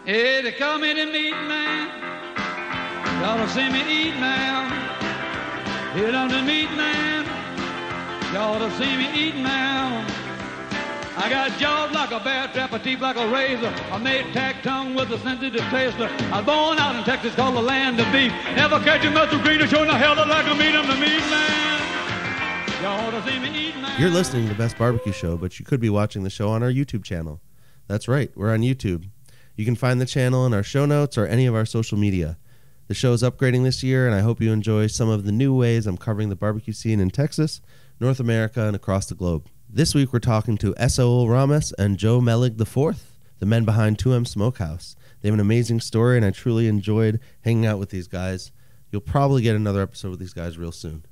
Hey, they call me the meat man. Y'all to see me eat now. Here I'm the meat man. Y'all to see me eat now. I got jaws like a bear trap, a teeth like a razor. I made tack tongue with a sensitive taster. I was born out in Texas called the land of beef. Never catch a muscle green or show no hell like a meat. I'm the meat man. Y'all to see me eat now. You're listening to the Best Barbecue Show, but you could be watching the show on our YouTube channel. That's right, we're on YouTube. You can find the channel in our show notes or any of our social media. The show is upgrading this year, and I hope you enjoy some of the new ways I'm covering the barbecue scene in Texas, North America, and across the globe. This week, we're talking to Esaul Ramos and Joe Melig IV, the men behind 2M Smokehouse. They have an amazing story, and I truly enjoyed hanging out with these guys. You'll probably get another episode with these guys real soon.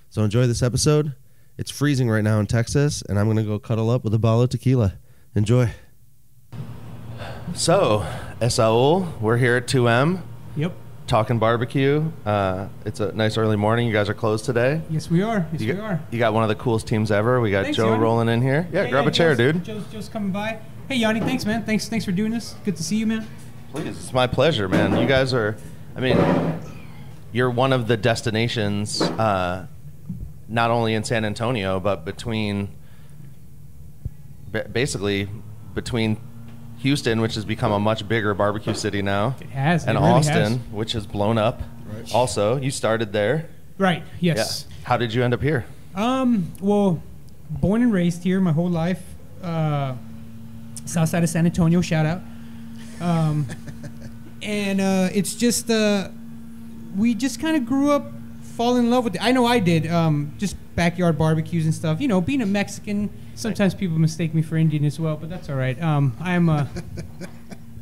So enjoy this episode. It's freezing right now in Texas, and I'm going to go cuddle up with a bottle of tequila. Enjoy. So, Esaul, we're here at 2M. Yep. Talking barbecue. It's a nice early morning. You guys are closed today. Yes, we are. Yes, we are. You got one of the coolest teams ever. We got Thanks, Joe Yoni. rolling in here. Yeah, grab a chair, dude. Joe's coming by. Hey, Yoni, thanks, man. Thanks for doing this. Good to see you, man. Please, it's my pleasure, man. You guys are, I mean, you're one of the destinations, not only in San Antonio, but basically between Houston, which has become a much bigger barbecue city now. It has. And it really Austin, has. which has blown up. Right. Also, you started there. Right. Yes. Yeah. How did you end up here? Well, born and raised here my whole life. South side of San Antonio, shout out. And it's just we just kind of grew up, fall in love with it. I know I did. Just backyard barbecues and stuff. You know, being a Mexican, sometimes people mistake me for Indian as well, but that's all right. I'm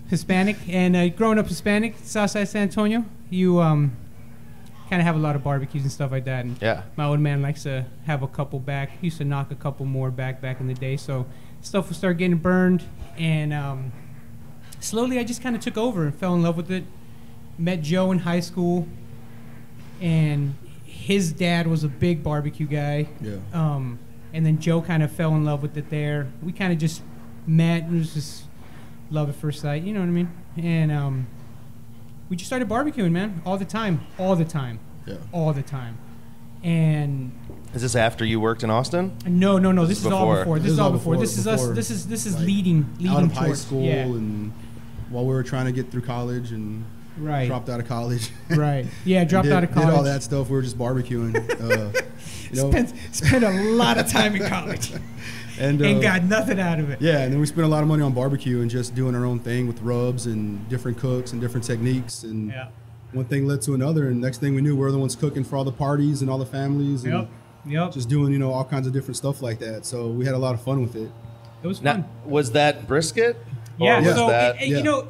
Hispanic, and growing up Hispanic, Southside San Antonio, you kind of have a lot of barbecues and stuff like that. And yeah, my old man likes to have a couple back. He used to knock a couple more back in the day. So stuff would start getting burned, and slowly I just kind of took over and fell in love with it. Met Joe in high school, and his dad was a big barbecue guy. Yeah. And then Joe kind of fell in love with it there. We kind of just met, and it was just love at first sight, you know what I mean? And we just started barbecuing, man, all the time. Yeah. All the time. And is this after you worked in Austin? No. This is all before. This is all before. This is us. This is like leading out of towards high school, and while we were trying to get through college and. Right. Dropped out of college. Right. Yeah, dropped out of college. Did all that stuff. We were just barbecuing. Spent a lot of time in college. and got nothing out of it. Yeah, and then we spent a lot of money on barbecue and just doing our own thing with rubs and different cooks and different techniques. And one thing led to another, and next thing we knew, we were the ones cooking for all the parties and all the families. And just doing, all kinds of different stuff like that. So we had a lot of fun with it. It was fun. Now, was that brisket? Yeah, so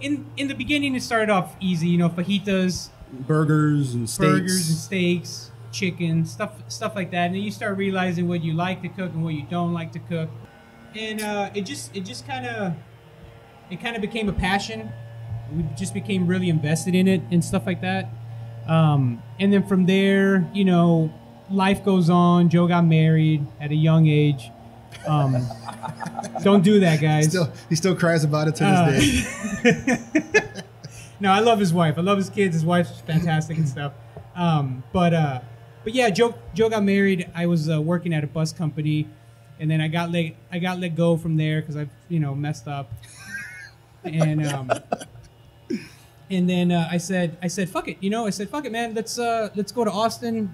in the beginning it started off easy, fajitas, burgers and steaks, chicken, stuff like that. And then you start realizing what you like to cook and what you don't like to cook, and it kind of became a passion. We just became really invested in it and stuff like that. And then from there, life goes on. Joe got married at a young age. Don't do that, guys. He still cries about it to this day. No, I love his wife. I love his kids. His wife's fantastic and stuff. But yeah, Joe got married. I was working at a bus company, and then I got let go from there because I messed up. And then I said, fuck it. I said, fuck it, man. Let's go to Austin.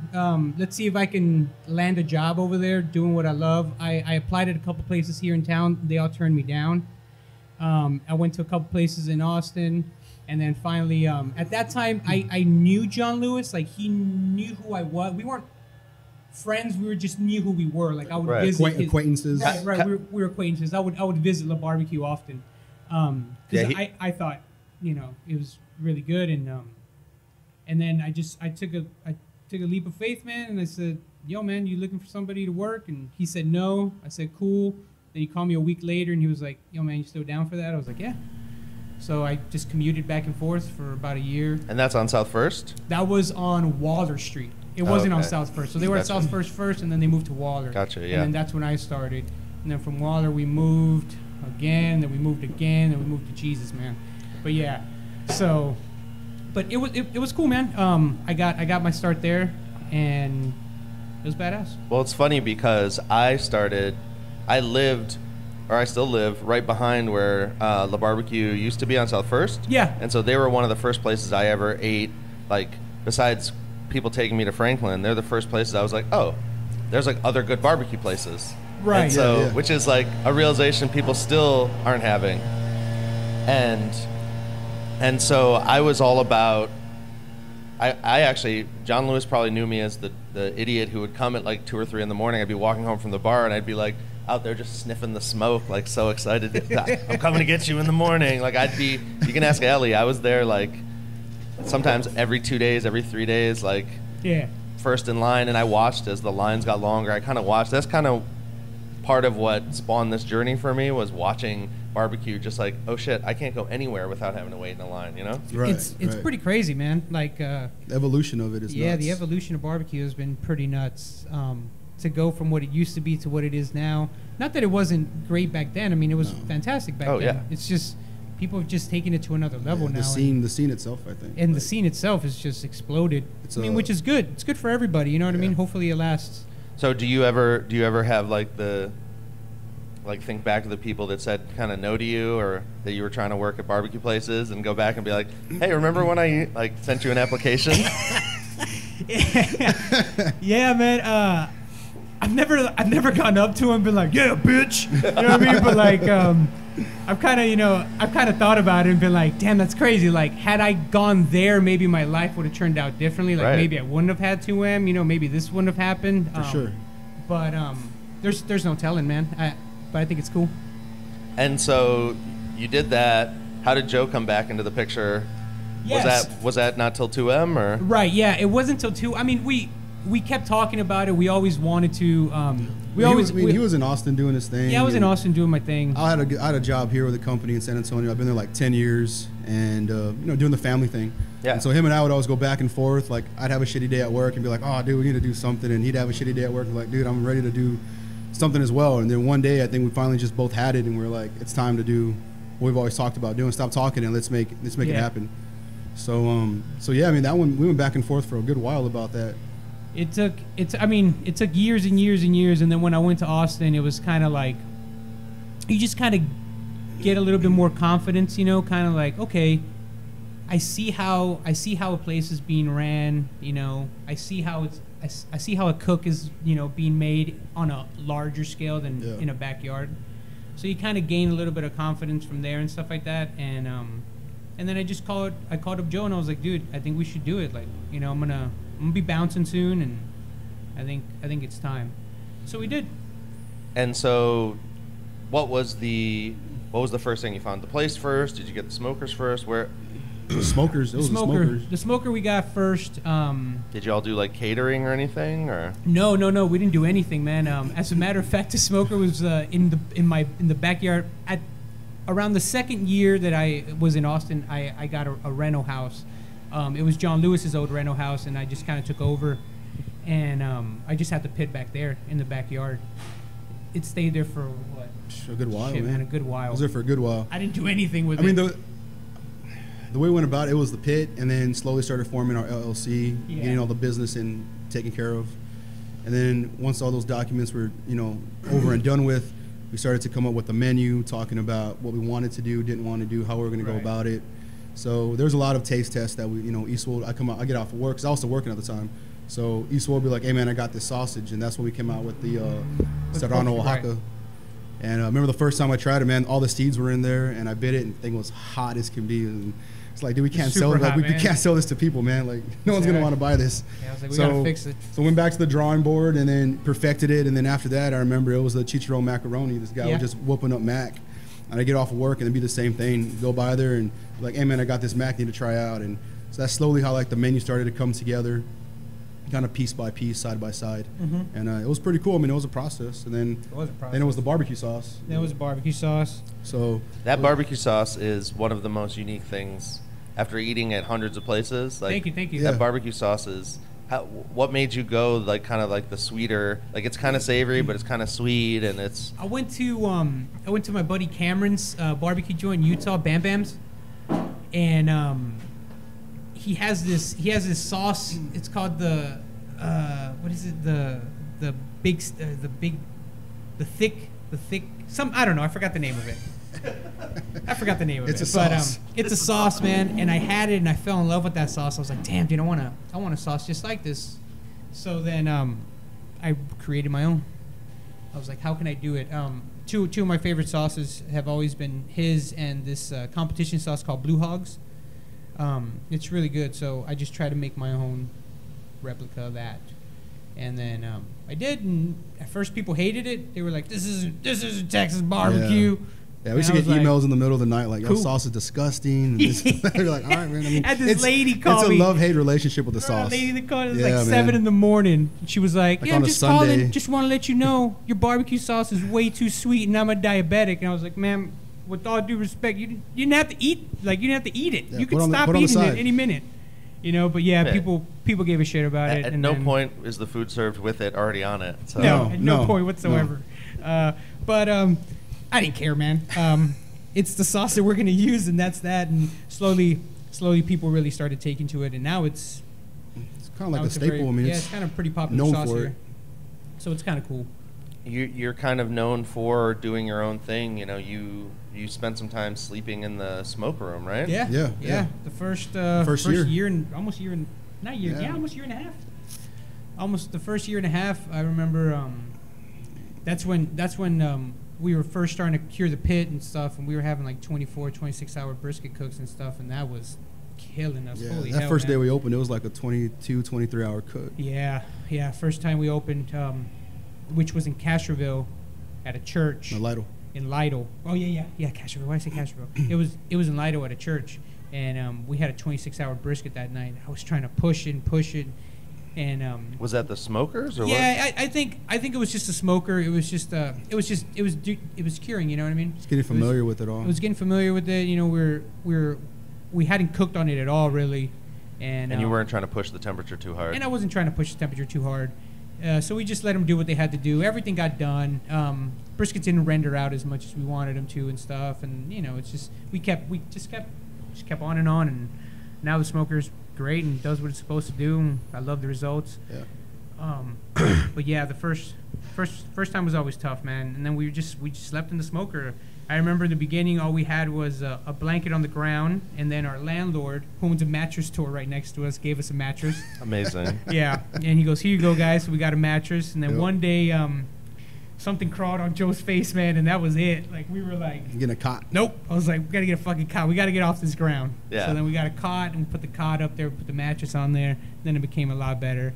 Let's see if I can land a job over there doing what I love. I applied at a couple places here in town. They all turned me down. I went to a couple places in Austin. And then finally, at that time, I knew John Lewis. Like, he knew who I was. We weren't friends. We just knew who we were. Like, I would visit acquaintances. Right. We were acquaintances. I would visit La Barbecue often. I thought, it was really good, and then I took a leap of faith, man, and I said, yo, man, you looking for somebody to work? And he said no. I said cool. Then he called me a week later, and he was like, yo, man, you still down for that? I was like, yeah. So I just commuted back and forth for about a year. And that's on South First? That was on Waller Street. It wasn't on South First. So they were at South First, and then they moved to Waller. Gotcha, yeah. And then that's when I started. And then from Waller we moved again, then we moved again, then we moved to Jesus, man. But yeah, So, but it was cool, man. I got my start there, and it was badass. Well, it's funny because I still live right behind where La Barbecue used to be on South First. Yeah. And so they were one of the first places I ever ate, like, besides people taking me to Franklin, they're the first places I was like, oh, there's like other good barbecue places. Right. And so, which is like a realization people still aren't having. And so I was all about, I actually, John Lewis probably knew me as the idiot who would come at like 2 or 3 in the morning. I'd be walking home from the bar and I'd be like out there just sniffing the smoke, like so excited. I'm coming to get you in the morning. Like you can ask Ellie, I was there like sometimes every 2 days, every 3 days, like first in line. And I watched as the lines got longer. I kind of watched. That's kind of part of what spawned this journey for me, was watching barbecue, just like, oh shit, I can't go anywhere without having to wait in a line, you know? Right, it's pretty crazy, man. Like the evolution of it is nuts. The evolution of barbecue has been pretty nuts. To go from what it used to be to what it is now. Not that it wasn't great back then. I mean, it was fantastic back then. Yeah. It's just people have just taken it to another level now. The scene itself, I think. And the scene itself has just exploded. Which is good. It's good for everybody. You know what I mean? Hopefully it lasts. So do you ever have like think back to the people that said kind of no to you, or that you were trying to work at barbecue places, and go back and be like, hey, remember when I like sent you an application? Yeah, man. I've never gone up to him and been like, yeah, bitch. You know what I mean? But like, I've kind of thought about it and been like, damn, that's crazy. Like, had I gone there, maybe my life would have turned out differently. Like, maybe I wouldn't have had 2M. You know, maybe this wouldn't have happened. For sure. But there's no telling, man. But I think it's cool. And so you did that. How did Joe come back into the picture? Yes. Was that not till 2M or? Right. Yeah. It wasn't till 2. I mean, we kept talking about it. We always wanted to. He was in Austin doing his thing. Yeah, I was in Austin doing my thing. I had a job here with a company in San Antonio. I've been there like 10 years, and doing the family thing. Yeah. And so him and I would always go back and forth. Like, I'd have a shitty day at work and be like, oh, dude, we need to do something. And he'd have a shitty day at work and be like, dude, I'm ready to do something as well. And then one day, I think we finally just both had it, and we were like, it's time to do what we've always talked about doing. Stop talking and let's make it happen. So yeah, I mean, that one, we went back and forth for a good while about that. It took years and years and years, and then when I went to Austin, it was kind of like you just kind of get a little bit more confidence, kind of like, okay, I see how a place is being ran, I see how a cook is, being made on a larger scale than in a backyard. So you kind of gain a little bit of confidence from there and stuff like that, and then I called up Joe and I was like, dude, I think we should do it. Like, I'm gonna be bouncing soon, and I think it's time. So we did. And so, what was the first thing you found? The place first? Did you get the smokers first? Where? The smokers. It was the smokers. The smoker we got first. Did you all do like catering or anything, or? No. We didn't do anything, man. As a matter of fact, the smoker was in the backyard at around the second year that I was in Austin. I got a rental house. It was John Lewis's old rental house, and I just kind of took over, and I just had the pit back there in the backyard. It stayed there for what? A good while, man. A good while. I was there for a good while. I didn't do anything with it. I mean, the way we went about it was the pit, and then slowly started forming our LLC, getting all the business and taken care of. And then once all those documents were, over and done with, we started to come up with the menu, talking about what we wanted to do, didn't want to do, how we were going to go about it. So there's a lot of taste tests that we, Esaul, I get off of work, because I was still working at the time. So Esaul would be like, hey man, I got this sausage, and that's when we came out with the Serrano Oaxaca. Right. And I remember the first time I tried it, man, all the seeds were in there, and I bit it, and the thing was hot as can be. And it's like, dude, we can't sell it. Like, we can't sell this to people, man. Like, no one's gonna want to buy this. Yeah, I was like, we gotta fix it. So went back to the drawing board, and then perfected it. And then after that, I remember it was the chicharron macaroni. This guy was just whooping up mac, and I get off of work, and it'd be the same thing. Go by there and be like, hey man, I got this mac, need to try out. And so that's slowly how like the menu started to come together, kind of piece by piece, side by side. And it was pretty cool. I mean, it was a process. And then it was the barbecue sauce. That was barbecue sauce. So that barbecue sauce is one of the most unique things. After eating at hundreds of places, like, thank you. That barbecue sauce is. What made you go like kind of like the sweeter? Like, it's kind of savory, but it's kind of sweet, and it's. I went to my buddy Cameron's barbecue joint in Utah, Bam Bam's, and he has this sauce. It's called the what is it? The thick. Some, I don't know. I forgot the name of it. It's a sauce. It's a sauce, man. And I had it, and I fell in love with that sauce. I was like, damn, dude, I want a sauce just like this. So then I created my own. I was like, how can I do it? Two of my favorite sauces have always been his and this competition sauce called Blue Hogs. It's really good. So I just try to make my own replica of that. And then I did, and at first people hated it. They were like, "This isn't Texas barbecue." Yeah, we used to get emails in the middle of the night like, "Your sauce is disgusting." And they're like, "All right, man." I mean, had this lady call me. me. It's a love-hate relationship with the sauce. A lady that called us like 7 in the morning. She was like, "Yeah, I'm just calling. Just want to let you know your barbecue sauce is way too sweet, and I'm a diabetic." And I was like, "Ma'am, with all due respect, you didn't have to eat. Like, you didn't have to eat it. Yeah, you could stop eating it any minute." You know, but yeah, Yeah. people gave a shit about it. At no point is the food served with it already on it. So. No point whatsoever. No. But I didn't care, man. It's the sauce that we're gonna use, and that's that. And slowly, people really started taking to it, and now it's kind of like a staple. It's kind of pretty popular sauce here. So it's kind of cool. You're kind of known for doing your own thing. You know, you spent some time sleeping in the smoke room, right? Yeah. The first year and almost year and almost year and a half. Almost the first year and a half. I remember that's when we were first starting to cure the pit and stuff, and we were having like 24, 26-hour brisket cooks and stuff, and that was killing us. Yeah, Holy that hell, first man. day we opened, it was like a 22, 23-hour cook. Yeah. First time we opened, which was in Castroville, at a church. In Lytle. Oh yeah, Castroville. Why did I say Castroville? It was in Lytle at a church, and we had a 26-hour brisket that night. I was trying to push it, and was that the smokers or what? Yeah, I think it was just a smoker. It was just it was curing. You know what I mean? Just getting familiar with it all. It was getting familiar with it. You know, we hadn't cooked on it at all really, and you weren't trying to push the temperature too hard. And I wasn't trying to push the temperature too hard. So we just let them do what they had to do. Everything got done. Briskets didn't render out as much as we wanted them to and stuff. And you know, it's just we just kept on, and now the smoker's great and does what it's supposed to do. And I love the results. Yeah. But yeah, the first time was always tough, man. And then we just slept in the smoker. I remember in the beginning, all we had was a blanket on the ground, and then our landlord, who owns a mattress store right next to us, gave us a mattress. Amazing. Yeah, and he goes, "Here you go, guys." So we got a mattress, and then one day, something crawled on Joe's face, man, and that was it. Like, we were like, getting a cot. Nope. I was like, we gotta get a fucking cot. We gotta get off this ground. Yeah. So then we got a cot, and we put the cot up there, put the mattress on there. Then it became a lot better.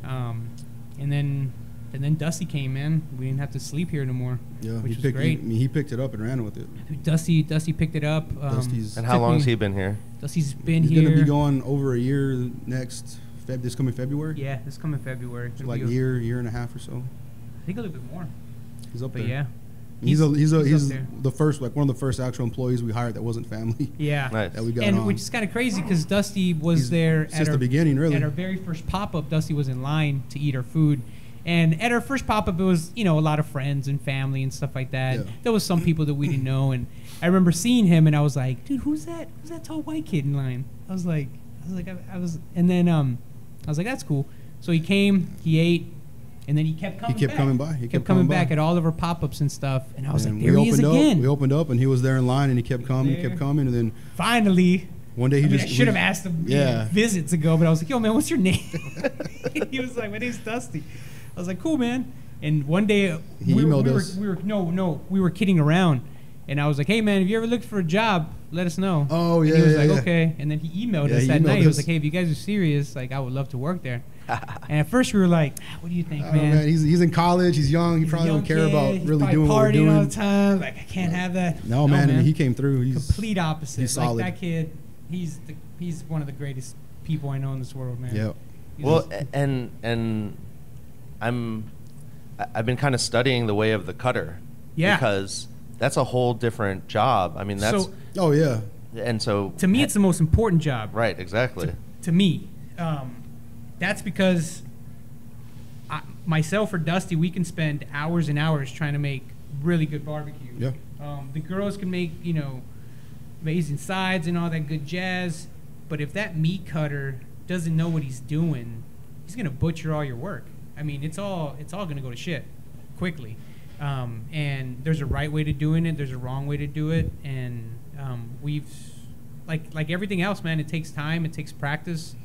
And then Dusty came, man. We didn't have to sleep here no more. Yeah, which was great. He picked it up and ran with it. Dusty picked it up. And how long has he been here? Dusty's been He's here. He's gonna be going over a year this coming February. Yeah, this coming February. So like a year and a half or so. I think a little bit more. He's up but there. Yeah. He's the first, like one of the first actual employees we hired that wasn't family. Yeah. Nice. That we got and on. which is kind of crazy because Dusty was there since the beginning, really. At our very first pop-up, Dusty was in line to eat our food. And at our first pop-up, it was, you know, a lot of friends and family and stuff like that. Yeah. There was some people that we didn't know. And I remember seeing him, and I was like, dude, who's that? Who's that tall white kid in line? I was like, and then I was like, that's cool. So he came, he ate, and then he kept coming back. He kept coming by. He kept coming back at all of our pop-ups and stuff. And I was like, there he is We again. opened up, and he was there in line, and he kept coming, and then finally, one day I should have asked him visits ago, but I was like, yo, man, what's your name? He was like, my name's Dusty. I was like, cool, man. And one day he emailed us. We were kidding around, and I was like, hey, man, if you ever look for a job, let us know. Oh yeah. And he was like, yeah. okay. And then he emailed us that night. He was like, hey, if you guys are serious, like, I would love to work there. And at first we were like, what do you think, man? He's in college. He's young. He probably don't care about really doing what we're doing. Partying all the time. Like, I can't have that. No, man. And he came through. He's complete opposite. He's solid. Like that kid. He's one of the greatest people I know in this world, man. Yeah. Well, and I've been kind of studying the way of the cutter. Yeah. Because that's a whole different job. I mean, that's. Oh yeah. And so. To me, it's the most important job. Right. Exactly. To me, that's because myself or Dusty, we can spend hours and hours trying to make really good barbecue. Yeah. The girls can make, you know, amazing sides and all that good jazz. But if that meat cutter doesn't know what he's doing, he's gonna butcher all your work. I mean, it's all gonna go to shit quickly. And there's a right way to doing it. There's a wrong way to do it. And we've like everything else, man. It takes time. It takes practice.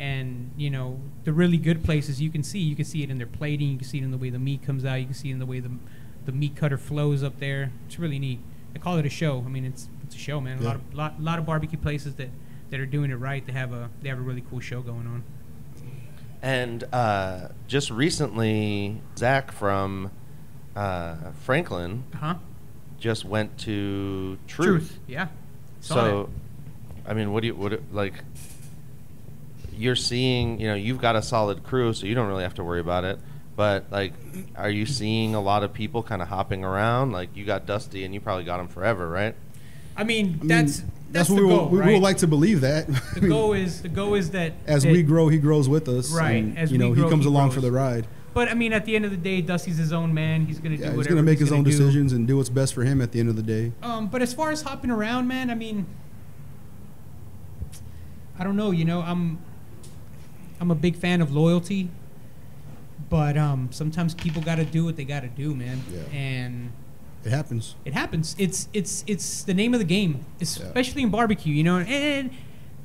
And you know, the really good places you can see it in their plating. You can see it in the way the meat comes out. You can see it in the way the meat cutter flows up there. It's really neat. I call it a show. I mean, it's a show, man. Yeah. A lot of barbecue places that are doing it right. They have a really cool show going on. And just recently, Zach from Franklin just went to Truth. Yeah. So, I mean, what like? You're seeing, you know, you've got a solid crew, so you don't really have to worry about it. But like, are you seeing a lot of people kind of hopping around? Like, you got Dusty, and you probably got him forever, right? I mean, that's what the we goal, we right? would like to believe that. The goal is that as we grow, he grows with us. Right. And, As you know, we grow, he comes along grows. for the ride. But I mean, at the end of the day, Dusty's his own man. He's gonna do whatever. He's gonna make his own do. decisions and do what's best for him at the end of the day. But as far as hopping around, man, I mean, I don't know. You know, I'm a big fan of loyalty, but sometimes people got to do what they got to do, man. Yeah. And it happens. It happens. It's the name of the game, especially in barbecue, you know, and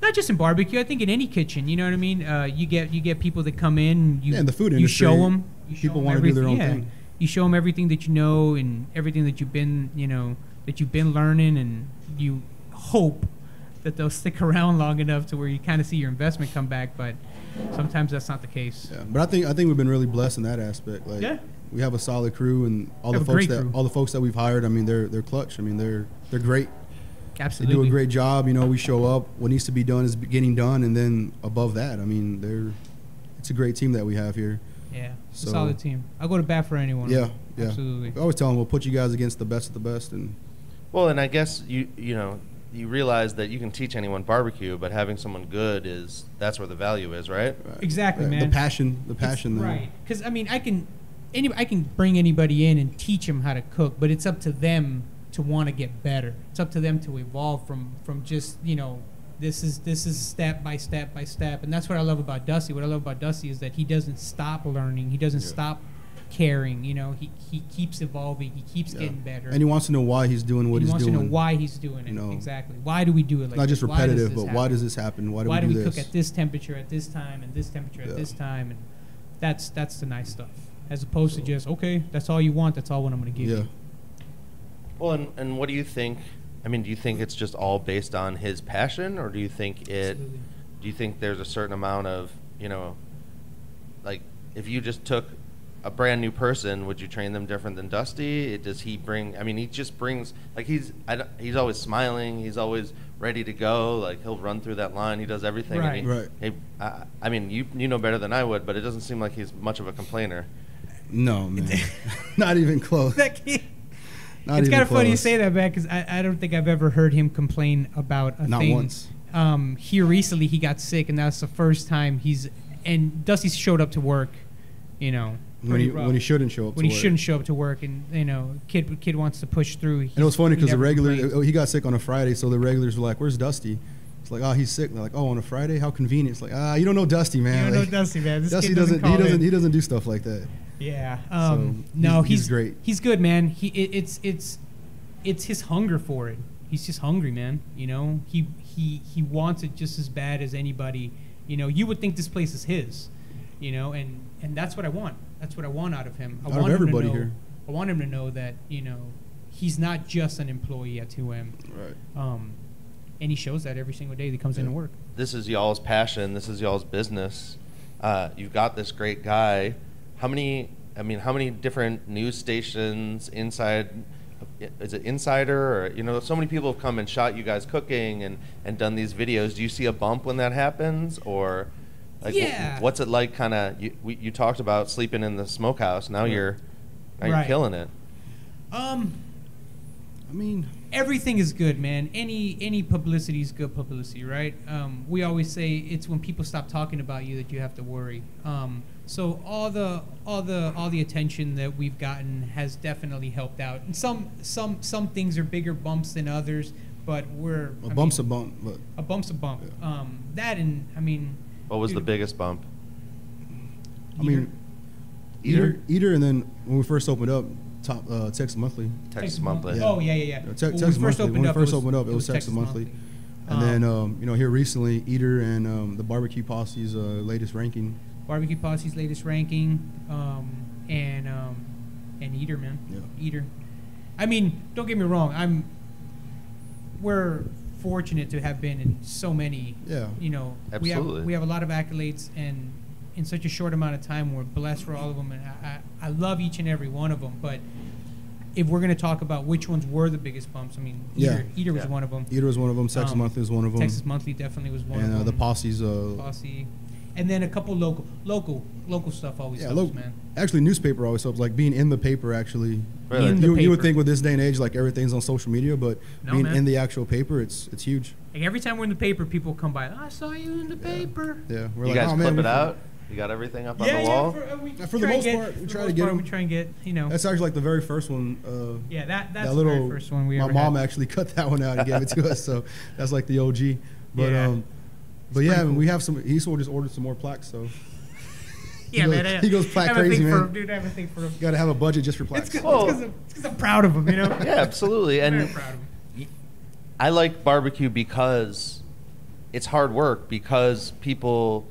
not just in barbecue. I think in any kitchen, you know what I mean. You get people that come in. And the food industry. You show them. People want to do their own thing. You show them everything that you know and everything that you've been, learning, and you hope that they'll stick around long enough to where you kind of see your investment come back, but sometimes that's not the case. Yeah, but I think we've been really blessed in that aspect. Like, yeah. We have a solid crew, and all the folks that we've hired. I mean, they're clutch. I mean, they're great. Absolutely. They do a great job. You know, we show up. What needs to be done is getting done, and then above that, I mean, it's a great team that we have here. Yeah, it's a solid team. I'll go to bat for anyone. Yeah, absolutely. I always tell them we'll put you guys against the best of the best, and I guess you realize that you can teach anyone barbecue, but having someone good that's where the value is, right? Exactly, man. The passion. Right, because I mean, I can bring anybody in and teach them how to cook, but it's up to them to want to get better. It's up to them to evolve from just, you know, this is step by step by step, and that's what I love about Dusty. What I love about Dusty is that he doesn't stop learning. He doesn't stop caring. You know, he keeps evolving. He keeps getting better. And he wants to know why he's doing what he's doing. He wants to know why he's doing it. You know, exactly. Why do we do it like not just this? repetitive, but why does this happen? Why do we do this? Cook at this temperature at this time and this temperature at this time? And that's the nice stuff. As opposed to just, okay, that's all you want. That's all what I'm going to give you. Well, and what do you think? I mean, do you think it's just all based on his passion, or do you think do you think there's a certain amount of, you know, like if you just took a brand new person, would you train them different than Dusty? Does he bring? I mean, he just brings like he's always smiling. He's always ready to go. Like he'll run through that line. He does everything. Right. I mean, you know better than I would, but it doesn't seem like he's much of a complainer. No, man, not even close. It's kind of funny you say that, man, because I don't think I've ever heard him complain about a thing. Not once. Here recently, he got sick, and that's the first time and Dusty showed up to work, you know. When he shouldn't show up to work. When he shouldn't show up to work, and, you know, kid wants to push through. And it was funny because he got sick on a Friday, so the regulars were like, where's Dusty? It's like, oh, he's sick. And they're like, oh, on a Friday? How convenient. It's like, you don't know Dusty, man. You don't know Dusty, man. This Dusty kid he doesn't do stuff like that. Yeah. So he's great. He's good, man. It's his hunger for it. He's just hungry, man. You know, he wants it just as bad as anybody. You know, you would think this place is his. You know, and that's what I want. That's what I want out of him. I want everybody here. I want him to know that, you know, he's not just an employee at 2M. Right. And he shows that every single day that he comes into work. This is y'all's passion. This is y'all's business. You've got this great guy. How many different news stations inside? Is it Insider, or, you know, so many people have come and shot you guys cooking and done these videos. Do you see a bump when that happens, or like what's it like? Kind of you talked about sleeping in the Smokehouse. Now you're killing it. I mean, everything is good, man. Any publicity is good publicity, right? We always say it's when people stop talking about you that you have to worry. So all the attention that we've gotten has definitely helped out. And some things are bigger bumps than others, but we're a bump's a bump. But a bump's a bump. Yeah. That and I mean, What was the biggest bump? I mean, Eater, and then when we first opened up, Texas Monthly. Texas Monthly. Yeah. Oh yeah. Texas Monthly. When we first opened up, it was Texas Monthly. And then you know, here recently, Eater and the Barbecue Posse's latest ranking. Barbecue Posse's latest ranking, and Eater, man. Yeah. Eater. I mean, don't get me wrong. We're fortunate to have been in so many. Yeah. You know, Absolutely. we have a lot of accolades, and in such a short amount of time, we're blessed for all of them, and I love each and every one of them. But if we're going to talk about which ones were the biggest bumps, I mean, Eater was one of them. Eater was one of them. Texas Monthly was one of them. Texas Monthly definitely was one of them. And the Posse's. Posse. And then a couple local stuff always helps, man. Actually, newspaper always helps. Like being in the paper, actually. Really? You would think with this day and age, like everything's on social media, but being man. in the actual paper, it's huge. Like every time we're in the paper, people come by. I saw you in the paper. Yeah, we're You like, guys oh, clip man, it out? You got everything up on the wall? For the most part, we try to get them. We try and get, you know. That's actually like the very first one. Yeah, that's that the very first one we my ever mom had. actually cut that one out and gave it to us, so that's like the OG. But Yeah. but yeah, we have some. He sort of just ordered some more plaques, so. Yeah, goes, man. he goes plaque I have a crazy, thing for man. him, dude. I have a thing for him. Got to have a budget just for plaques. It's because I'm proud of him, you know. Yeah, absolutely. I'm And very proud of him. I like barbecue because it's hard work, because people,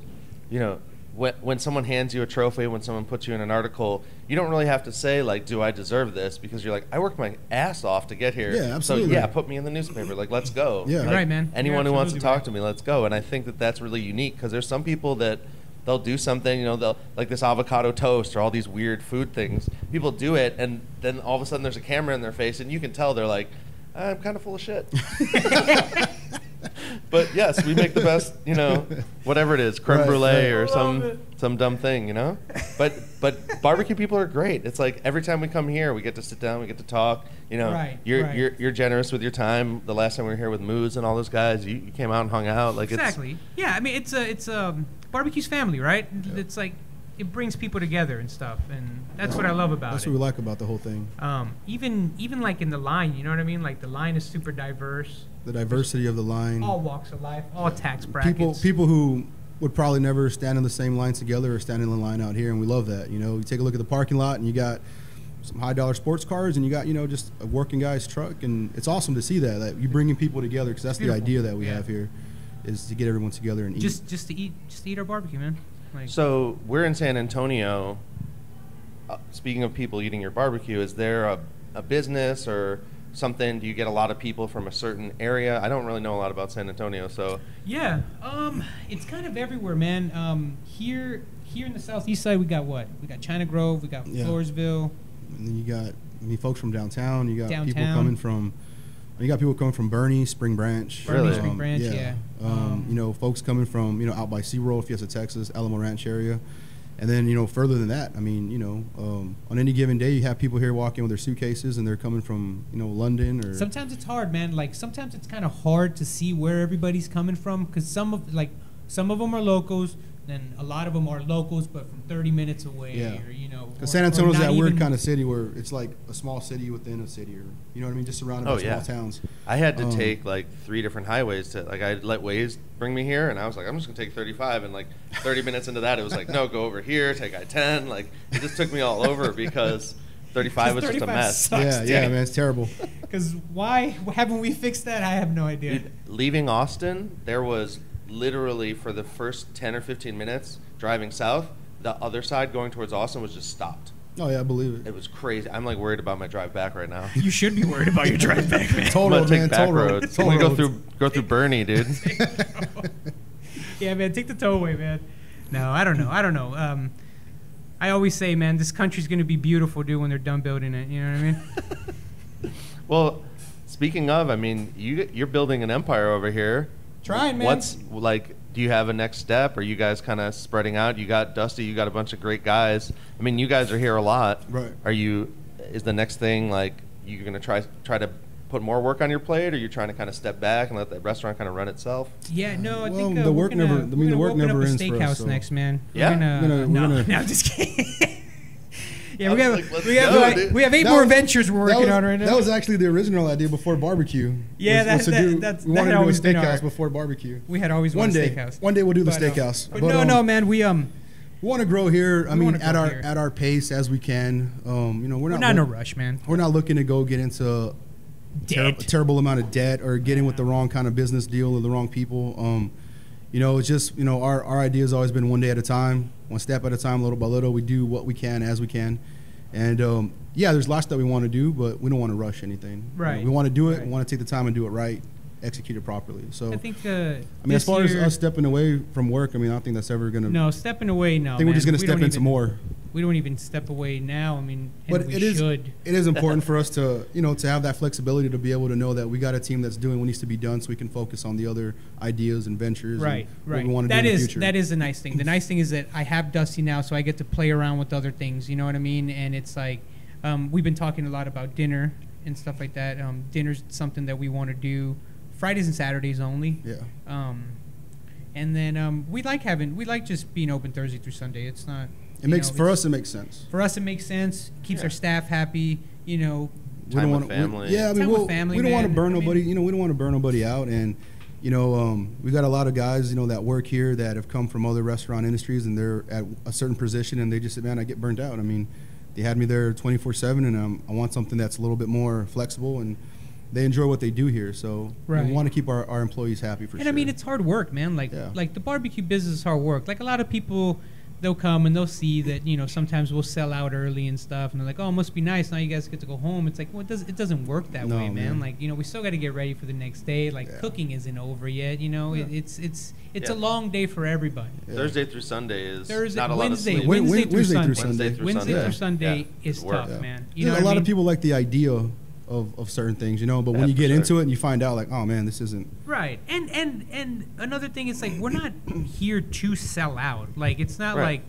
you know, when someone hands you a trophy, when someone puts you in an article, you don't really have to say, like, do I deserve this? Because you're like, I worked my ass off to get here. Yeah, absolutely. So, yeah, put me in the newspaper. Like, let's go. Yeah. Like, You're right, man. Anyone You're who wants to absolutely talk to me, let's go. And I think that that's really unique, because there's some people that they'll do something, you know, they'll like this avocado toast or all these weird food things. People do it, and then all of a sudden there's a camera in their face, and you can tell they're like, I'm kind of full of shit. But yes, we make the best, you know, whatever it is, creme brulee or some dumb thing, you know. But barbecue people are great. It's like every time we come here, we get to sit down, we get to talk. You know, you're generous with your time. The last time we were here with Moose and all those guys, you came out and hung out. Like exactly. Yeah, I mean it's barbecue's family, right? Yeah. It's like it brings people together and stuff, and that's what I love about That's it. what we like about the whole thing. Even like in the line, you know what I mean? Like the line is super diverse. The diversity of the line. All walks of life, all tax brackets. People who would probably never stand in the same line together or stand in the line out here, and we love that. You know, you take a look at the parking lot, and you got some high-dollar sports cars, and you got, you know, just a working guy's truck, and it's awesome to see that you bringing people together, because that's the idea that we have here, is to get everyone together and eat. Just to eat our barbecue, man. Like, So we're in San Antonio. Speaking of people eating your barbecue, is there a business or something? Do you get a lot of people from a certain area? I don't really know a lot about San Antonio, so yeah, it's kind of everywhere, man. Here in the southeast side, we got what? We got China Grove, we got Floresville. And then you got, folks from downtown. You got people Downtown. coming from. You got people coming from Bernie, Spring Branch. Really? Spring Branch, yeah. You know, folks coming from, you know, out by SeaWorld, Fiesta, Texas, Alamo Ranch area. And then, you know, further than that, I mean, you know, on any given day, you have people here walking with their suitcases, and they're coming from, you know, London or. Sometimes it's hard, man. Like sometimes it's kind of hard to see where everybody's coming from, because some of them are locals, then a lot of them are locals, but from 30 minutes away, Yeah. or you know. Because San Antonio's that weird kind of city where it's like a small city within a city, or you know what I mean, just surrounded by small towns. I had to take like 3 different highways to, like, I let Waze bring me here, and I was like, I'm just gonna take 35, and like 30 minutes into that, it was like, no, go over here, take I-10. Like it just took me all over because 35 was just a mess. Sucks, Yeah, man, it's terrible. Because why haven't we fixed that? I have no idea. Leaving Austin, there was literally for the first 10 or 15 minutes driving south, the other side going towards Austin was just stopped. Oh yeah, I believe it. It was crazy. I'm like worried about my drive back right now. You should be worried about your drive back, man. Toll I'm gonna road, take man. back Toll road. roads. Toll I'm gonna roads. go through Bernie, dude. Yeah, man, take the tollway, man. No, I don't know. I always say, man, this country's gonna be beautiful, dude, when they're done building it. You know what I mean? Well, speaking of, I mean, you're building an empire over here. Trying, man. What's like? Do you have a next step? Are you guys kind of spreading out? You got Dusty. You got a bunch of great guys. I mean, you guys are here a lot. Right. Is the next thing like you're gonna try to put more work on your plate, or you're trying to kind of step back and let the restaurant kind of run itself? Yeah, no, I Well, think the we're work gonna, never- I mean, the work open never up a ends for us, steakhouse so. next, man. Yeah? We're gonna, We're gonna- no, I'm just kidding. Yeah, we have 8 That more was- ventures we're working on right now. That was actually the original idea before barbecue. Yeah, was to do- that's we wanted that to do a always been steakhouse our- before barbecue. We had always One wanted day, a steakhouse. one day we'll do the But, steakhouse. But no, man, we want to grow here. I We mean, wanna grow here. at our pace as we can. We're not in a rush, man. We're not looking to go get into a terrible amount of debt or get in with the wrong kind of business deal or the wrong people. It's just our idea has always been one day at a time, one step at a time, little by little. We do what we can as we can, and there's lots that we want to do, but we don't want to rush anything. Right. We want to do it. Right. We want to take the time and do it right, execute it properly. So I think. as far as us stepping away from work, I don't think that's ever gonna. No, stepping away. No, I think we're just gonna We step don't into even- more. We don't even step away now. I mean, But we it should. is important for us to to have that flexibility to be able to know that we got a team that's doing what needs to be done, so we can focus on the other ideas and ventures. Right, and right. What we want to That do in the is future. that is the nice thing. The nice thing is that I have Dusty now, so I get to play around with other things. You know what I mean? And it's like we've been talking a lot about dinner and stuff like that. Dinner's something that we want to do Fridays and Saturdays only. Yeah. And then we like just being open Thursday through Sunday. It's not. For us it makes sense. For us, it makes sense. Keeps our staff happy. We Time don't with want family. Time with family, we don't want to man. burn I mean- nobody. We don't want to burn nobody out, and we got a lot of guys that work here that have come from other restaurant industries, and they're at a certain position, and they just said, "Man, I get burned out." I mean, they had me there 24/7, and I want something that's a little bit more flexible, and they enjoy what they do here. So Right. we want to keep our employees happy for And sure. I mean, it's hard work, man. Like the barbecue business is hard work. Like a lot of people, they'll come and they'll see that sometimes we'll sell out early and stuff, and they're like, "Oh, it must be nice. Now you guys get to go home." It's like, well, it doesn't work that No, way, man. man. Like we still got to get ready for the next day. Like cooking isn't over yet. It's a long day for everybody. Thursday through Sunday is not a Wednesday, lot of sleep. Wednesday through Wednesday through Sunday. Sunday. Wednesday through Sunday Yeah. is It's work. tough, Yeah. man. A lot of people like the idea of certain things, but when Yeah, you for get sure. into it and you find out, like, oh man, this isn't. Right, and another thing is like we're not here to sell out. Like it's not Right.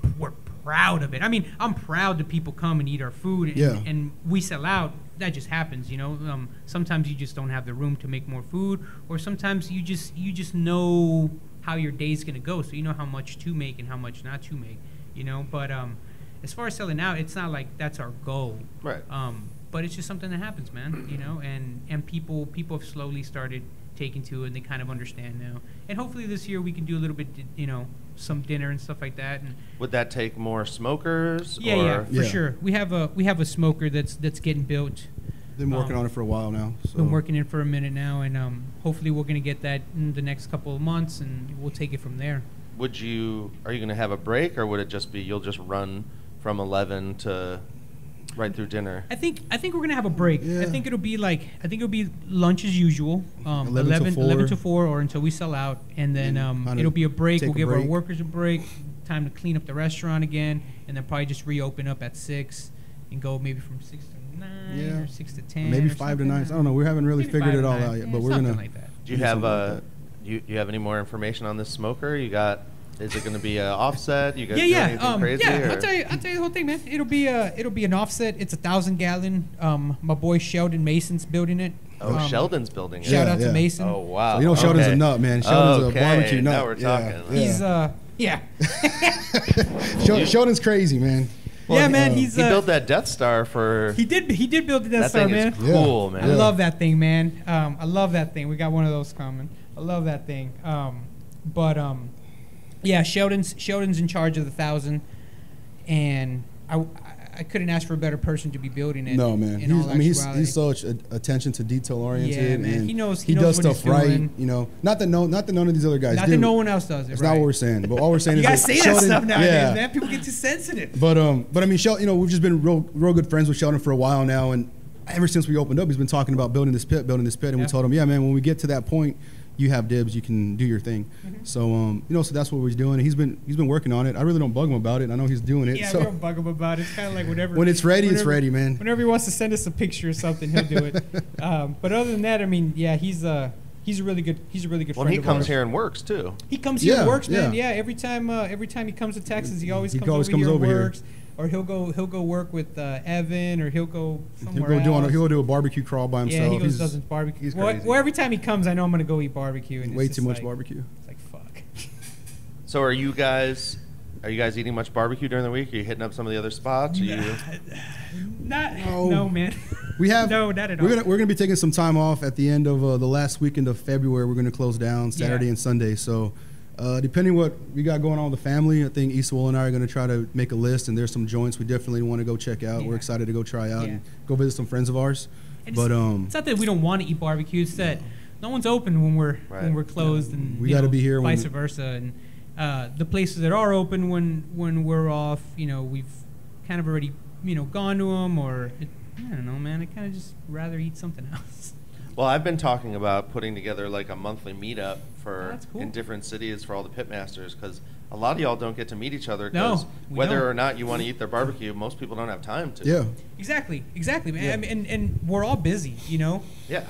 like we're proud of it. I mean, I'm proud that people come and eat our food, and, Yeah. and we sell out. That just happens, Sometimes you just don't have the room to make more food, or sometimes you just know how your day's gonna go, so you know how much to make and how much not to make, But as far as selling out, it's not like that's our goal. Right. But it's just something that happens, man. And people have slowly started taking to it, and they kind of understand now. And hopefully this year we can do a little bit, some dinner and stuff like that. And Would that take more smokers? yeah, for Yeah. sure. We have a smoker that's getting built. Been working on it for a while now. So. Been working in for a minute now, and hopefully we're gonna get that in the next couple of months, and we'll take it from there. Are you going to have a break, or would it just be you'll just run from 11 to right through dinner? I think we're gonna have a break. Yeah. I think it'll be lunch as usual, 11 to 11 to 4, or until we sell out, and then kinda it'll be a break. take We'll a give our break. workers a break, time to clean up the restaurant again, and then probably just reopen up at 6 and go maybe from 6 to 9 or 6 to 10, Maybe or 5 to something. 9. I don't know. We haven't really Maybe figured 5 it to all 9. out yet, Yeah, but we're something gonna. like that. Do you have you have any more information on this smoker? Is it going to be an offset? You guys do anything crazy? Yeah. or- I'll tell you the whole thing, man. It'll be an offset. It's 1,000-gallon. My boy Sheldon Mason's building it. Oh, Sheldon's building it. Shout Yeah, out to yeah. Mason. Oh, wow. So Sheldon's Okay. a nut, man. Sheldon's a barbecue nut. Now we're talking. Yeah. He's Sheldon's crazy, man. yeah, man. He's He built that Death Star for... He did build the Death That Star, thing man. is cool, Yeah. man. I love that thing, man. I love that thing. We got one of those coming. I love that thing. Yeah, Sheldon's in charge of the 1,000, and I couldn't ask for a better person to be building it. No, man. in all He's actuality. such attention to detail oriented. Yeah, man. And He knows does what stuff he's right. doing. Not that none of these other guys Not do. that no one else does it. That's right. not what we're saying. But all we're saying You is guys say that Sheldon, stuff nowadays, yeah. man. People get too sensitive. But I mean, Sheldon, we've just been real good friends with Sheldon for a while now, and ever since we opened up, he's been talking about building this pit, and Yeah. we told him, yeah, man, when we get to that point, you have dibs, you can do your thing. Mm-hmm. So so that's what he's doing. He's been working on it. I really don't bug him about it. I know he's doing it. Yeah, so we don't bug him about it. It's kind of like whenever when it's ready, it's whenever- ready, man. Whenever he wants to send us a picture or something, he'll do it. But other than that, I mean, yeah, he's a really good When friend he of comes ours. here and works, too. He comes here and Yeah, works, man. yeah. Yeah, every time he comes to Texas, he always He comes always over comes here over and here. works. Or he'll go work with Evan, or he'll go He'll somewhere else. go do a barbecue crawl by himself. Yeah, he goes He's- does his barbecue. he's Well, crazy. well, every time he comes, I know I'm gonna go eat barbecue. And way it's too just much like- barbecue. It's like fuck. So are you guys Are you guys eating much barbecue during the week? Are you hitting up some of the other spots? Are you? No, man. We have no, not at all. We're gonna be taking some time off at the end of the last weekend of February. We're gonna close down Saturday and Sunday. So, depending what we got going on with the family, I think Esaul and I are gonna try to make a list. And there's some joints we definitely want to go check out. We're excited to go try out and go visit some friends of ours. But it's not that we don't want to eat barbecue. It's that no one's open when we're closed, and we got to be here. Vice versa, and the places that are open when we're off, we've kind of already gone to them, or I don't know, man. I kind of just rather eat something else. Well, I've been talking about putting together like a monthly meetup for cool. in different cities for all the pitmasters, because a lot of y'all don't get to meet each other. No, whether or not you want to eat their barbecue, most people don't have time to. Yeah. Exactly, man. Yeah. I mean, and we're all busy, Yeah.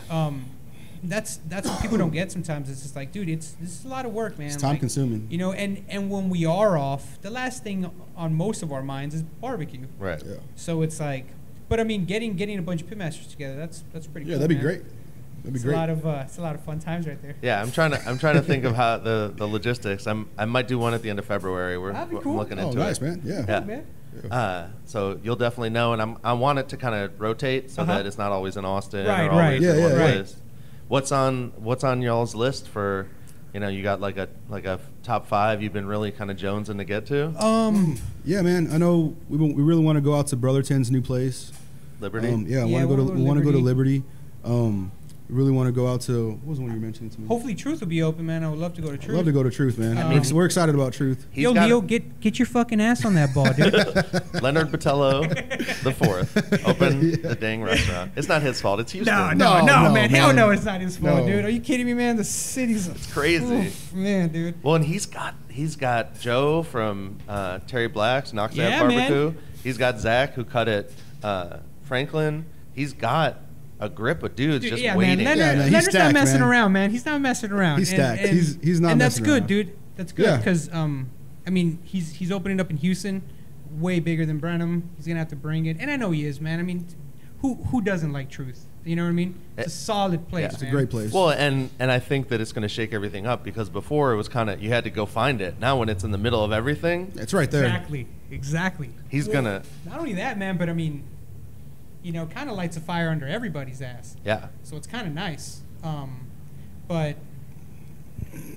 That's what people don't get sometimes. It's just like, dude, this is a lot of work, man. It's time consuming. And when we are off, the last thing on most of our minds is barbecue. Right. Yeah. So it's like, but I mean, getting a bunch of pitmasters together, that's pretty cool. Yeah, that'd be man. great. That'd be great. It's a lot of fun times right there. Yeah, I'm trying to think of how the logistics. I might do one at the end of February. That'd be cool. I'm looking into nice, it. man. Yeah. Cool, man. So you'll definitely know, and I want it to kind of rotate so that it's not always in Austin Right, or always in one right. place. What's on y'all's list for, you got like a top 5 you've been really kind of jonesing to get to? Yeah, man. I know we really want to go out to Brotherton's new place. Liberty. Yeah, we want to go to Liberty. We really want to go out to, what was the one you were mentioning to me? Hopefully Truth will be open, man. I would love to go to Truth. I'd love to go to Truth, man. We're excited about Truth. Yo, Leo, get your fucking ass on that ball, dude. Leonard Botello the 4th opened the dang restaurant. It's not his fault. It's Houston. No, man. Hell no, it's not his fault, dude. Are you kidding me, man? The city's crazy. Oof, man, dude. Well, and he's got Joe from Terry Black's Knocks Out Barbecue. Man. He's got Zach who cut at Franklin. He's got a grip of dudes just waiting. Man. Leonard's not messing around, man. He's not messing around. He's stacked. He's not. And that's messing good, around. dude. That's good because I mean he's opening up in Houston, way bigger than Brenham. He's gonna have to bring it, and I know he is, man. I mean, who doesn't like Truth? You know what I mean? It's a solid place. It's a great place. Well, and I think that it's going to shake everything up because before it was kind of you had to go find it. Now when it's in the middle of everything, it's right there. Exactly. He's gonna. Not only that, man, but I mean. Kind of lights a fire under everybody's ass. Yeah. So it's kind of nice. But,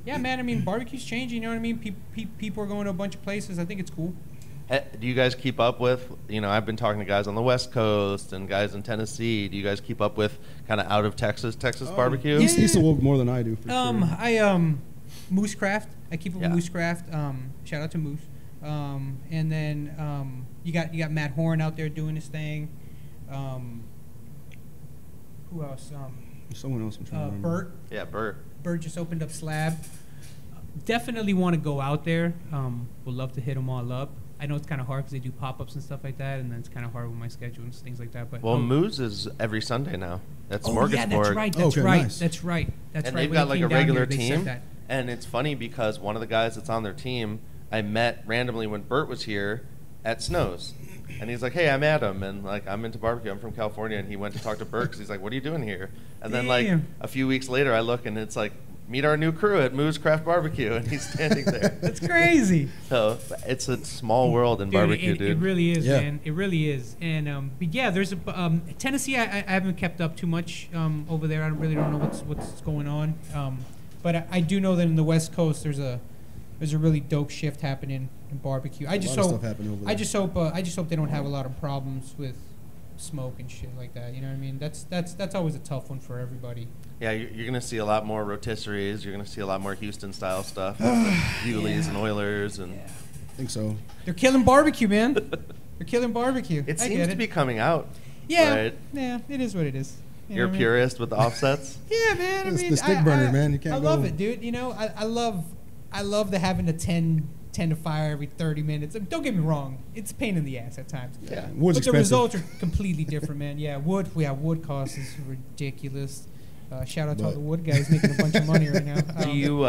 yeah, man, I mean, barbecue's changing, you know what I mean? People are going to a bunch of places. I think it's cool. Do you guys keep up with, I've been talking to guys on the West Coast and guys in Tennessee. Do you guys keep up with kind of out of Texas barbecue? He's a little more than I do, for sure. Moose Craft. I keep up with Moose Craft. Shout out to Moose. And then you got Matt Horn out there doing his thing. Who else? Someone else I'm trying to remember. Bert. Yeah, Bert. Bert just opened up Slab. Definitely want to go out there. Would love to hit them all up. I know it's kind of hard because they do pop-ups and stuff like that, and then it's kind of hard with my schedule and things like that. But Moose is every Sunday now. That's Smorgasbord. Yeah, that's right. That's right. And they've got like a regular team. And it's funny because one of the guys that's on their team, I met randomly when Bert was here at Snow's. And he's like, hey, I'm Adam, and like I'm into barbecue. I'm from California, and he went to talk to Bert because he's like, what are you doing here? And then like a few weeks later, I look and it's like, meet our new crew at Moo's Craft Barbecue, and he's standing there. That's crazy. So it's a small world in barbecue, dude. It really is, man. It really is. And but yeah, there's a Tennessee. I haven't kept up too much over there. I really don't know what's going on. But I do know that in the West Coast, there's a really dope shift happening in barbecue. I just hope they don't have a lot of problems with smoke and shit like that. You know what I mean? That's always a tough one for everybody. Yeah, you're going to see a lot more rotisseries. You're going to see a lot more Houston-style stuff, Yulees and Oilers. And I think so. They're killing barbecue, man. They're killing barbecue. It seems to be coming out. Yeah, right? Yeah, it is what it is. You're a purist with the offsets? Yeah, man. It's the stick burner, man. You can't. I love it, dude. I love the having to tend to fire every 30 minutes. Don't get me wrong, it's a pain in the ass at times. Yeah, wood's but expensive. The results are completely different, man. Yeah, wood cost is ridiculous. Shout out to all the wood guys making a bunch of money right now. Do you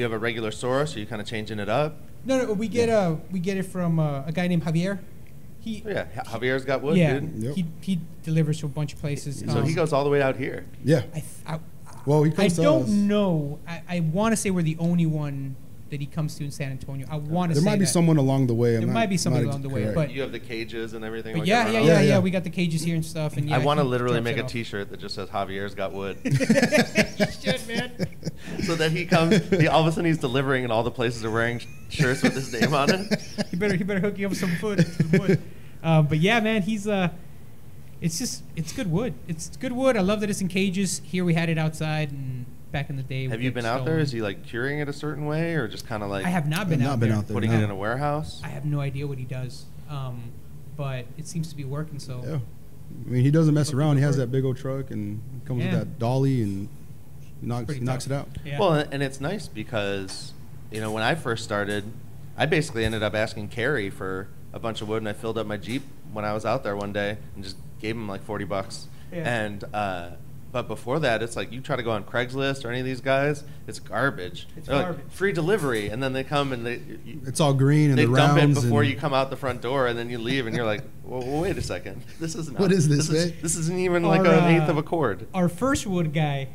have a regular source? Are you kind of changing it up? No, we get it from a guy named Javier. Javier's got wood, dude. Yep. He delivers to a bunch of places. So he goes all the way out here. Yeah. Well, he comes I don't know. I want to say we're the only one that he comes to in San Antonio. I want to There say might be that. someone along the way. There might be somebody along the way, correct. but You have the cages and everything. But like yeah, around yeah, all yeah, that? yeah. We got the cages here and stuff. And yeah, I want to he literally drops make it a off. T-shirt that just says Javier's got wood. Shit, man. So that he comes, all of a sudden he's delivering, and all the places are wearing shirts with his name on it. He better hook you up with some wood. But yeah, man, he's it's good wood. It's good wood. I love that it's in cages. Here we had it outside, and back in the day. Have you been out there? Is he like curing it a certain way, or just kind of like? I have not been out there. Putting it in a warehouse. I have no idea what he does, but it seems to be working. So yeah, I mean, he doesn't mess around. He has that big old truck and comes with that dolly and knocks it out. Yeah. Well, and it's nice because when I first started, I basically ended up asking Carrie for a bunch of wood, and I filled up my Jeep when I was out there one day and just gave him like $40. Yeah. And but before that, it's like you try to go on Craigslist or any of these guys, it's garbage. They're garbage. like, free delivery, and then they come and it's all green and they the dump it rounds before you come out the front door, and then you leave, and you're like, well, wait a second, this isn't. What is this, man? This isn't even like an eighth of a cord. Our first wood guy,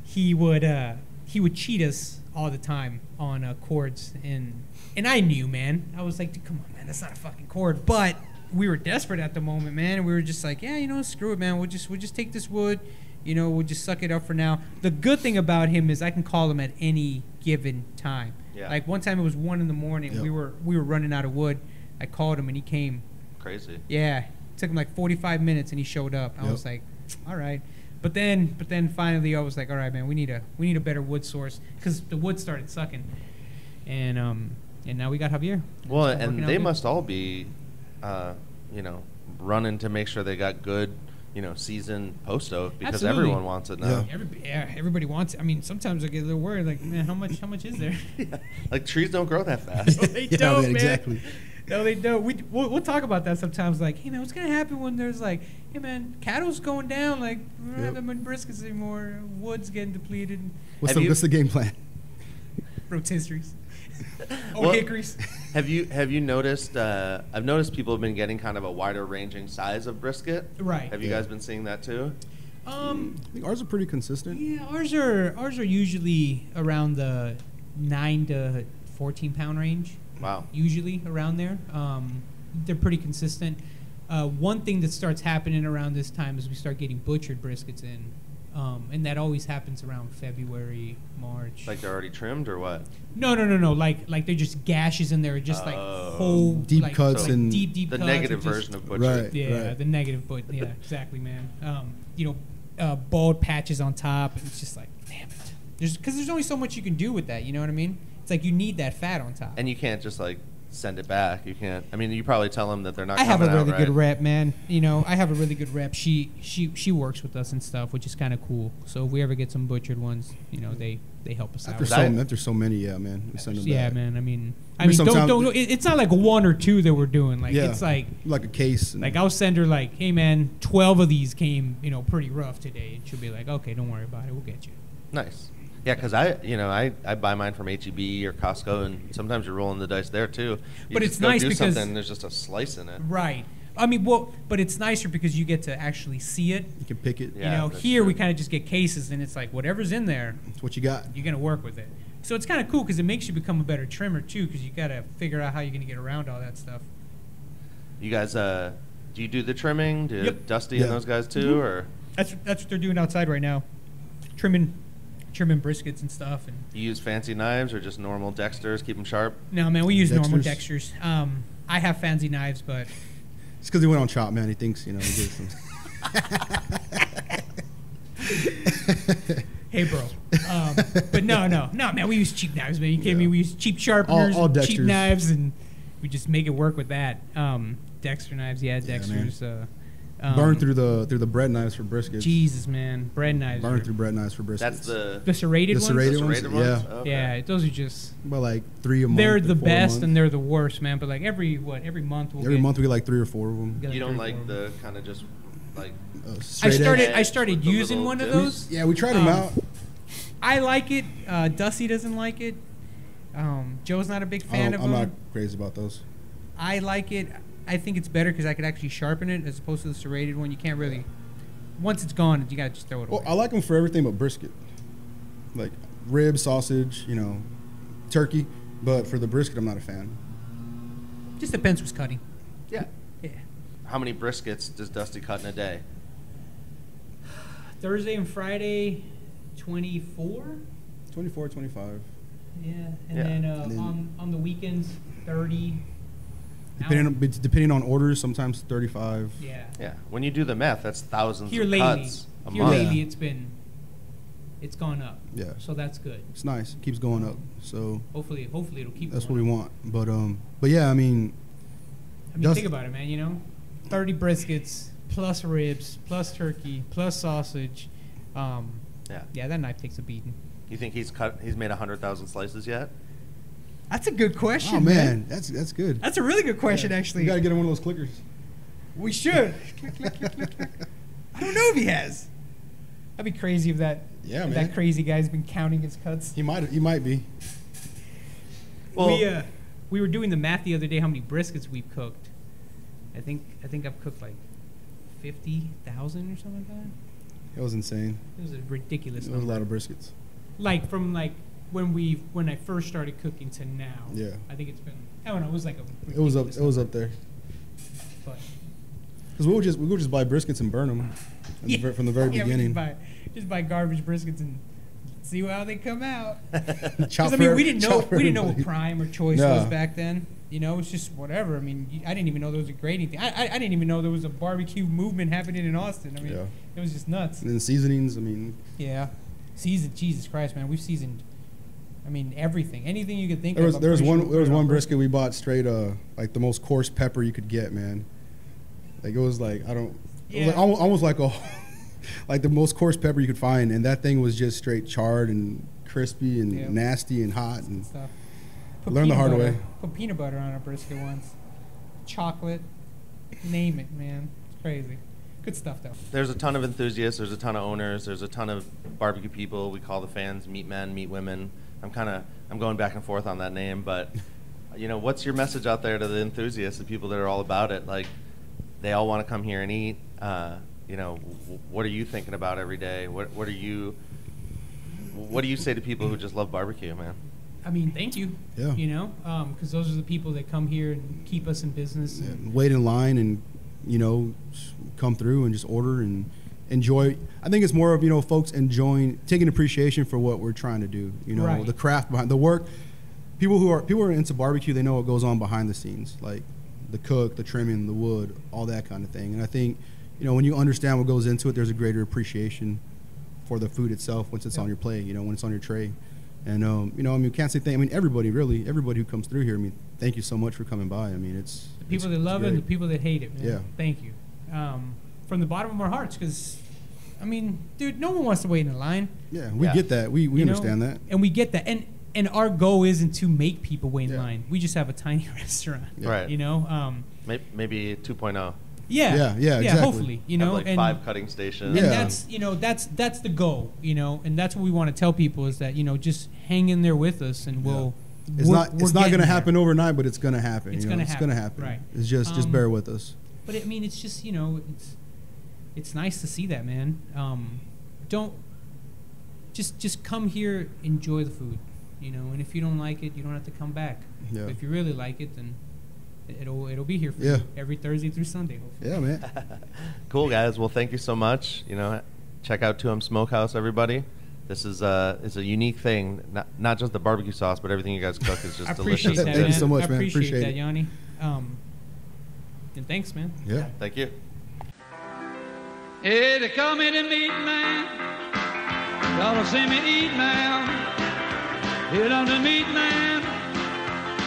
he would cheat us all the time on cords, and I knew, man. I was like, come on, man, that's not a fucking cord. But we were desperate at the moment, man, and we were just like, yeah, screw it, man. We'll just take this wood, we'll just suck it up for now. The good thing about him is I can call him at any given time. Yeah. Like one time it was 1 a.m. Yep. We were running out of wood. I called him and he came. Crazy. Yeah, it took him like 45 minutes and he showed up. I Yep. was like, all right. But then finally I was like, all right, man, we need a better wood source because the wood started sucking, and now we got Javier. Well, It's working and out they good. must all be, running to make sure they got good, seasoned post oak because Absolutely. everyone wants it now. Everybody wants it. I mean, sometimes I get a little worried, like, man, how much is there? Yeah. Like trees don't grow that fast. No, they Yeah, don't, man, exactly. No, they don't. We'll talk about that sometimes. Like, hey, man, what's gonna happen when there's like, hey, man, cattle's going down. Like, we don't have that many briskets anymore. Wood's getting depleted. What's the game plan? Rotisseries. Well, hickories. Have you noticed? I've noticed people have been getting kind of a wider ranging size of brisket. Right. Have you guys been seeing that too? I think ours are pretty consistent. Yeah, ours are usually around the 9 to 14 pound range. Wow. Usually around there. They're pretty consistent. One thing that starts happening around this time is we start getting butchered briskets in, and that always happens around February, March. Like they're already trimmed or what? No. Like they're just gashes in there, just like whole Deep like, cuts like and deep The cuts negative and just- version of butcher. Right. Yeah, the negative, but yeah, exactly, man. Bald patches on top. And it's just like, damn it. Because there's only so much you can do with that. You know what I mean? It's like you need that fat on top. And you can't just like send it back. You can't. I mean, you probably tell them that they're not. I have a coming really out, good right? rep, man. I have a really good rep. She works with us and stuff, which is kind of cool. So if we ever get some butchered ones, they help us out. After so many, yeah, man. We send them Yeah, back. man. I mean, sometimes- it's not like 1 or 2 that we're doing. Like Yeah. it's like a case. like I'll send her like, hey man, 12 of these came pretty rough today, and she'll be like, okay, don't worry about it, we'll get you. Nice. Yeah, because I buy mine from HEB or Costco, and sometimes you're rolling the dice there too. You But just it's go nice do because- something, and there's just a slice in it. Right. I mean, but it's nicer because you get to actually see it. You can pick it. Yeah. that's Here true. we kind of just get cases, and it's like whatever's in there, That's what you got. you're gonna work with it. So it's kind of cool because it makes you become a better trimmer too, because you gotta figure out how you're gonna get around all that stuff. You guys, do you do the trimming? Do Yep. Dusty Yeah. and those guys too, or That's what they're doing outside right now, trimming briskets and stuff. And you use fancy knives or just normal Dexters? Keep them sharp. no, man, we use normal Dexters? Dexters. I have fancy knives, but It's because he went on Chop, man. He thinks, he did some. hey, bro. But no, man, we use cheap knives, man. You kidding me? We use cheap sharpeners, All cheap Dexters. knives, and we just make it work with that. Dexter knives, yeah, Dexters. Burn through the bread knives for briskets. Jesus, man, bread knives. Burn are- through bread knives for briskets. That's the serrated The ones. serrated the ones? serrated ones? Yeah. Okay. Yeah, those are just. about like 3 a month. They're or the 4 a best month. and they're the worst, man. But like every month we'll Every get, month we get like 3 or 4 of them. get You don't 3 or like 4. the kind of just like. Straight edge. I started with the using little one of dips. those. Yeah, we tried them out. I like it. Dusty doesn't like it. Joe's not a big fan of I'm them. not crazy about those. I like it. I think it's better because I could actually sharpen it as opposed to the serrated one. You can't really. Once it's gone, you gotta just throw it away. Well, I like them for everything but brisket. Like rib, sausage, you know, turkey. But for the brisket, I'm not a fan. Just depends who's cutting. Yeah. Yeah. How many briskets does Dusty cut in a day? Thursday and Friday, 24. 24, 25. Yeah, and Yeah. then on the weekends, 30. Depending on orders, sometimes 35. Yeah. Yeah. When you do the math, that's thousands Here of lately, cuts a here month. lately, it's gone up. Yeah. So that's good. It's nice. It keeps going up. So Hopefully it'll keep. that's what going we up. want. But yeah, I mean, Think about it, man. You know, 30 briskets plus ribs plus turkey plus sausage. Yeah, that knife takes a beating. You think he's made 100,000 slices yet? That's a good question. oh man, that's good. That's a really good question, actually. You gotta get him one of those clickers. We should. Click, click, click, click, click. I don't know if he has. That'd be crazy if that. Yeah, if man. That crazy guy's been counting his cuts. He might be. Well, we were doing the math the other day. How many briskets we've cooked? I think I've cooked like 50,000 or something like that. It was insane. It was a ridiculous It was a number. lot of briskets. Like from like when I first started cooking to now. Yeah. I think it's been. I don't know. It was like a. It was up. ridiculous It was number. up there. But Because we would just buy briskets and burn them from the very yeah, beginning. Just buy garbage briskets and see how they come out. Chop Because I mean, for- we didn't chop for know what everybody. prime or choice No. was back then. You know, it's just whatever. I mean, I didn't even know there was a grading thing. I didn't even know there was a barbecue movement happening in Austin. I mean, Yeah. it was just nuts. And then seasonings. I mean, Yeah, seasoned. Jesus Christ, man, we've seasoned. I mean, everything, anything you could think there was of. there was I'm pretty one sure we there was put it on one brisket we bought straight like the most coarse pepper you could get, man. Like it was like it was Yeah. like almost like a like the most coarse pepper you could find, and that thing was just straight charred and crispy and Yeah. nasty and hot and stuff. Learn the peanut hard butter- way. Put peanut butter on a brisket once. Chocolate, name it, man. It's crazy. Good stuff though. there's a ton of enthusiasts. There's a ton of owners. There's a ton of barbecue people. We call the fans meat men, meat women. I'm going back and forth on that name, but you know, what's your message out there to the enthusiasts, the people that are all about it? Like, they all want to come here and eat. You know, what are you thinking about every day? What do you say to people who just love barbecue, man? I mean, thank you. Yeah. You know, because those are the people that come here and keep us in business. and wait in line and come through and just order and enjoy. I think it's more of folks taking appreciation for what we're trying to do. Right. The craft behind the work. People who are into barbecue, they know what goes on behind the scenes, like the cook, the trimming, the wood, all that kind of thing. And I think when you understand what goes into it, there's a greater appreciation for the food itself once it's on your plate. When it's on your tray. And I mean, can't say thank. I mean, everybody who comes through here. I mean, thank you so much for coming by. I mean, it's The people it's that love it and the great. people that hate it, man. Yeah. Thank you. From the bottom of our hearts, because, I mean, dude, no one wants to wait in a line. Yeah, we Yeah. get that. We you know? understand that. And we get that. And our goal isn't to make people wait in Yeah. line. We just have a tiny restaurant. Yeah. Right. Maybe 2.0. Yeah, Yeah, exactly. hopefully, Have like and 5 cutting stations. and Yeah. that's the goal, and that's what we want to tell people is that just hang in there with us, and we'll. It's we're not getting going to there. happen overnight, but it's going to happen. It's It's gonna going to happen, happen. right. It's just bear with us. But I mean, it's just it's nice to see that, man. Don't just come here, enjoy the food, and if you don't like it, you don't have to come back. Yeah. But if you really like it, then it'll be here for Yeah. you every Thursday through Sunday. Hopefully. Yeah, man. Cool, guys. Well, thank you so much. Check out 2M Smokehouse, everybody. This is it's a unique thing. Not just the barbecue sauce, but everything you guys cook is just I appreciate delicious. that, Thank you man. so much, I man. appreciate Appreciate that, it. Yanni. And thanks, man. Yeah. Thank you. Hey, they call me the meat man. Y'all see me eat, man. Here I'm the meat man.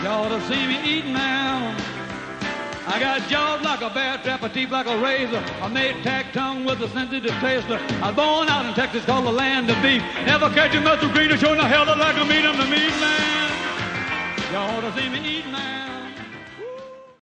Y'all see me eat, man. I got jaws like a bear trap, a teeth like a razor. I made tack tongue with a sensitive taster. I was born out in Texas, called the land of beef. Never catch a muscle green or showing the hell like a meat. I'm the meat man. Y'all ought to see me eat, man.